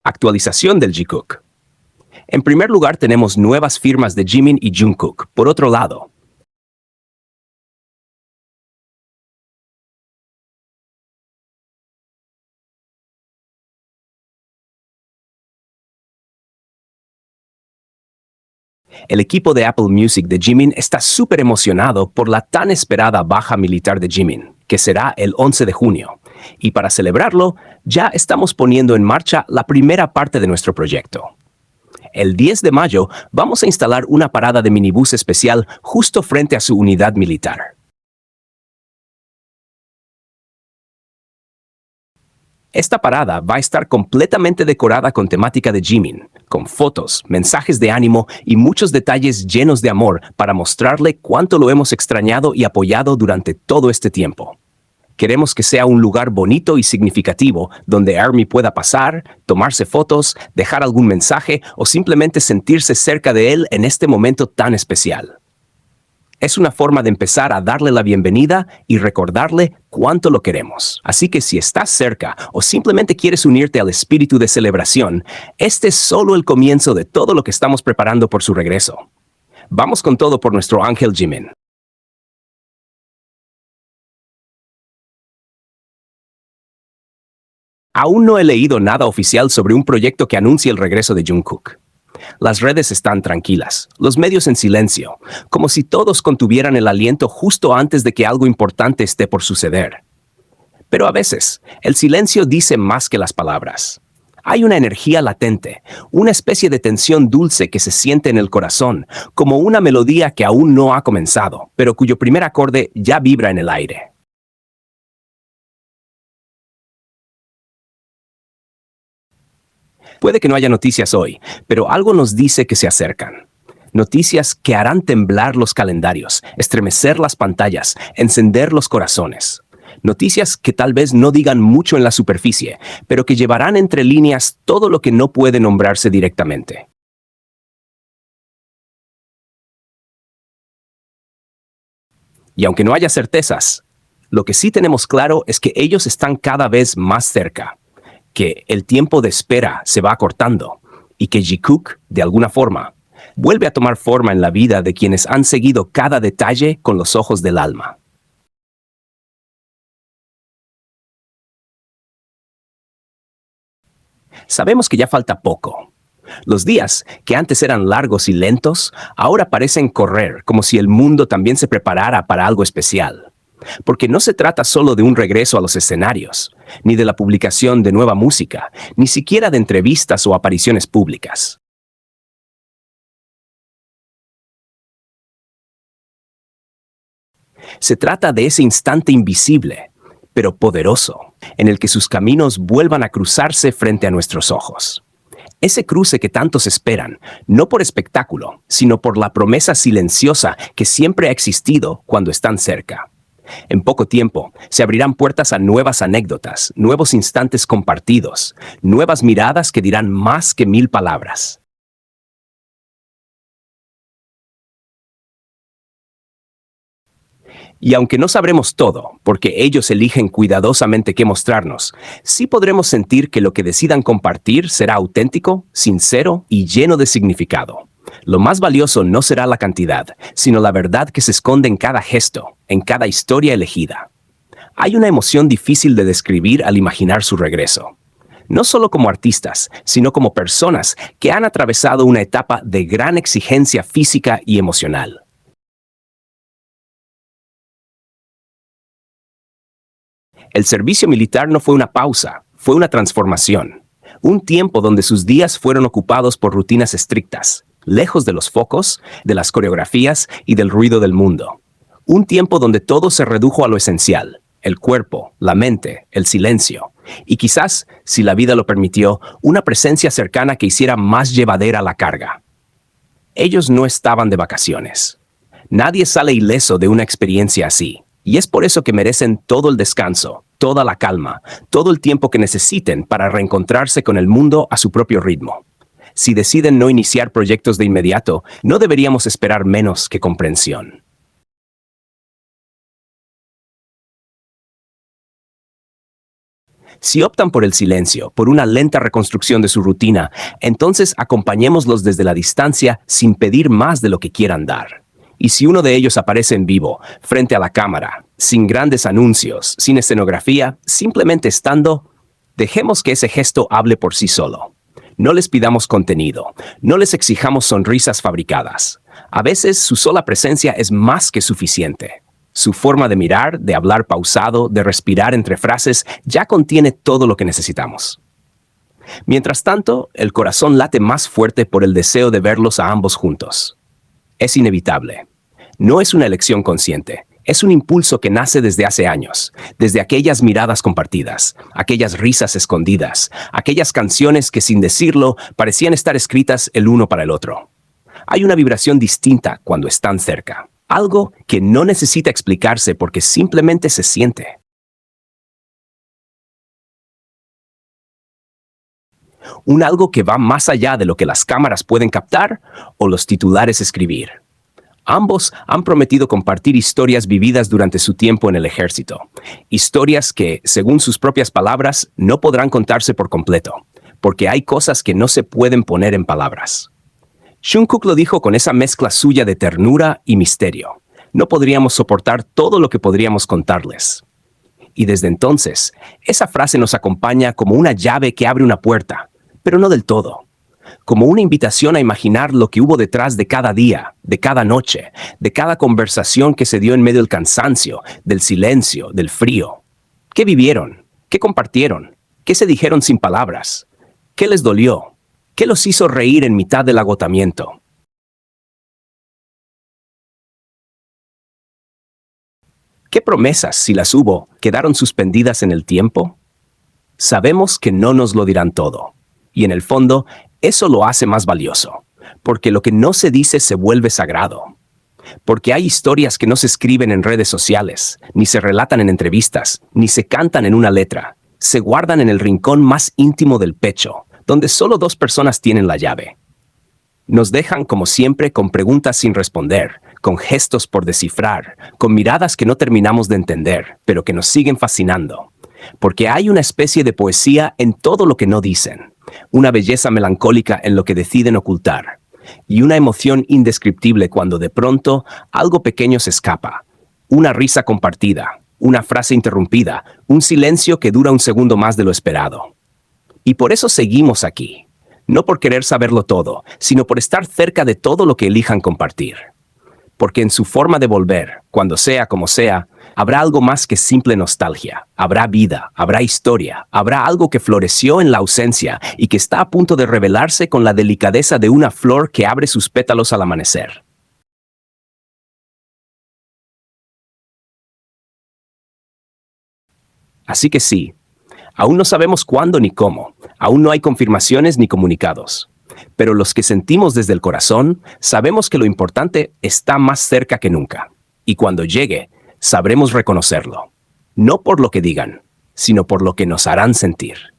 Actualización del Jikook. En primer lugar tenemos nuevas firmas de Jimin y Jungkook. Por otro lado, el equipo de Apple Music de Jimin está súper emocionado por la tan esperada baja militar de Jimin, que será el 11 de junio. Y para celebrarlo, ya estamos poniendo en marcha la primera parte de nuestro proyecto. El 10 de mayo vamos a instalar una parada de minibús especial justo frente a su unidad militar. Esta parada va a estar completamente decorada con temática de Jimin, con fotos, mensajes de ánimo y muchos detalles llenos de amor para mostrarle cuánto lo hemos extrañado y apoyado durante todo este tiempo. Queremos que sea un lugar bonito y significativo donde ARMY pueda pasar, tomarse fotos, dejar algún mensaje o simplemente sentirse cerca de él en este momento tan especial. Es una forma de empezar a darle la bienvenida y recordarle cuánto lo queremos. Así que si estás cerca o simplemente quieres unirte al espíritu de celebración, este es solo el comienzo de todo lo que estamos preparando por su regreso. Vamos con todo por nuestro ángel Jimin. Aún no he leído nada oficial sobre un proyecto que anuncie el regreso de Jungkook. Las redes están tranquilas, los medios en silencio, como si todos contuvieran el aliento justo antes de que algo importante esté por suceder. Pero a veces, el silencio dice más que las palabras. Hay una energía latente, una especie de tensión dulce que se siente en el corazón, como una melodía que aún no ha comenzado, pero cuyo primer acorde ya vibra en el aire. Puede que no haya noticias hoy, pero algo nos dice que se acercan. Noticias que harán temblar los calendarios, estremecer las pantallas, encender los corazones. Noticias que tal vez no digan mucho en la superficie, pero que llevarán entre líneas todo lo que no puede nombrarse directamente. Y aunque no haya certezas, lo que sí tenemos claro es que ellos están cada vez más cerca, que el tiempo de espera se va acortando y que Jikook, de alguna forma, vuelve a tomar forma en la vida de quienes han seguido cada detalle con los ojos del alma. Sabemos que ya falta poco. Los días, que antes eran largos y lentos, ahora parecen correr como si el mundo también se preparara para algo especial. Porque no se trata solo de un regreso a los escenarios, ni de la publicación de nueva música, ni siquiera de entrevistas o apariciones públicas. Se trata de ese instante invisible, pero poderoso, en el que sus caminos vuelvan a cruzarse frente a nuestros ojos. Ese cruce que tantos esperan, no por espectáculo, sino por la promesa silenciosa que siempre ha existido cuando están cerca. En poco tiempo, se abrirán puertas a nuevas anécdotas, nuevos instantes compartidos, nuevas miradas que dirán más que 1000 palabras. Y aunque no sabremos todo, porque ellos eligen cuidadosamente qué mostrarnos, sí podremos sentir que lo que decidan compartir será auténtico, sincero y lleno de significado. Lo más valioso no será la cantidad, sino la verdad que se esconde en cada gesto, en cada historia elegida. Hay una emoción difícil de describir al imaginar su regreso. No solo como artistas, sino como personas que han atravesado una etapa de gran exigencia física y emocional. El servicio militar no fue una pausa, fue una transformación. Un tiempo donde sus días fueron ocupados por rutinas estrictas, lejos de los focos, de las coreografías y del ruido del mundo. Un tiempo donde todo se redujo a lo esencial, el cuerpo, la mente, el silencio. Y quizás, si la vida lo permitió, una presencia cercana que hiciera más llevadera la carga. Ellos no estaban de vacaciones. Nadie sale ileso de una experiencia así. Y es por eso que merecen todo el descanso, toda la calma, todo el tiempo que necesiten para reencontrarse con el mundo a su propio ritmo. Si deciden no iniciar proyectos de inmediato, no deberíamos esperar menos que comprensión. Si optan por el silencio, por una lenta reconstrucción de su rutina, entonces acompañémoslos desde la distancia sin pedir más de lo que quieran dar. Y si uno de ellos aparece en vivo, frente a la cámara, sin grandes anuncios, sin escenografía, simplemente estando, dejemos que ese gesto hable por sí solo. No les pidamos contenido, no les exijamos sonrisas fabricadas. A veces su sola presencia es más que suficiente. Su forma de mirar, de hablar pausado, de respirar entre frases, ya contiene todo lo que necesitamos. Mientras tanto, el corazón late más fuerte por el deseo de verlos a ambos juntos. Es inevitable. No es una elección consciente. Es un impulso que nace desde hace años, desde aquellas miradas compartidas, aquellas risas escondidas, aquellas canciones que sin decirlo parecían estar escritas el uno para el otro. Hay una vibración distinta cuando están cerca, algo que no necesita explicarse porque simplemente se siente. Un algo que va más allá de lo que las cámaras pueden captar o los titulares escribir. Ambos han prometido compartir historias vividas durante su tiempo en el ejército. Historias que, según sus propias palabras, no podrán contarse por completo, porque hay cosas que no se pueden poner en palabras. Jungkook lo dijo con esa mezcla suya de ternura y misterio. No podríamos soportar todo lo que podríamos contarles. Y desde entonces, esa frase nos acompaña como una llave que abre una puerta, pero no del todo. Como una invitación a imaginar lo que hubo detrás de cada día, de cada noche, de cada conversación que se dio en medio del cansancio, del silencio, del frío. ¿Qué vivieron? ¿Qué compartieron? ¿Qué se dijeron sin palabras? ¿Qué les dolió? ¿Qué los hizo reír en mitad del agotamiento? ¿Qué promesas, si las hubo, quedaron suspendidas en el tiempo? Sabemos que no nos lo dirán todo. Y en el fondo, eso lo hace más valioso, porque lo que no se dice se vuelve sagrado. Porque hay historias que no se escriben en redes sociales, ni se relatan en entrevistas, ni se cantan en una letra. Se guardan en el rincón más íntimo del pecho, donde solo dos personas tienen la llave. Nos dejan, como siempre, con preguntas sin responder, con gestos por descifrar, con miradas que no terminamos de entender, pero que nos siguen fascinando. Porque hay una especie de poesía en todo lo que no dicen, una belleza melancólica en lo que deciden ocultar, y una emoción indescriptible cuando de pronto algo pequeño se escapa, una risa compartida, una frase interrumpida, un silencio que dura un segundo más de lo esperado. Y por eso seguimos aquí, no por querer saberlo todo, sino por estar cerca de todo lo que elijan compartir. Porque en su forma de volver, cuando sea como sea, habrá algo más que simple nostalgia, habrá vida, habrá historia, habrá algo que floreció en la ausencia y que está a punto de revelarse con la delicadeza de una flor que abre sus pétalos al amanecer. Así que sí, aún no sabemos cuándo ni cómo, aún no hay confirmaciones ni comunicados. Pero los que sentimos desde el corazón, sabemos que lo importante está más cerca que nunca. Y cuando llegue, sabremos reconocerlo. No por lo que digan, sino por lo que nos harán sentir.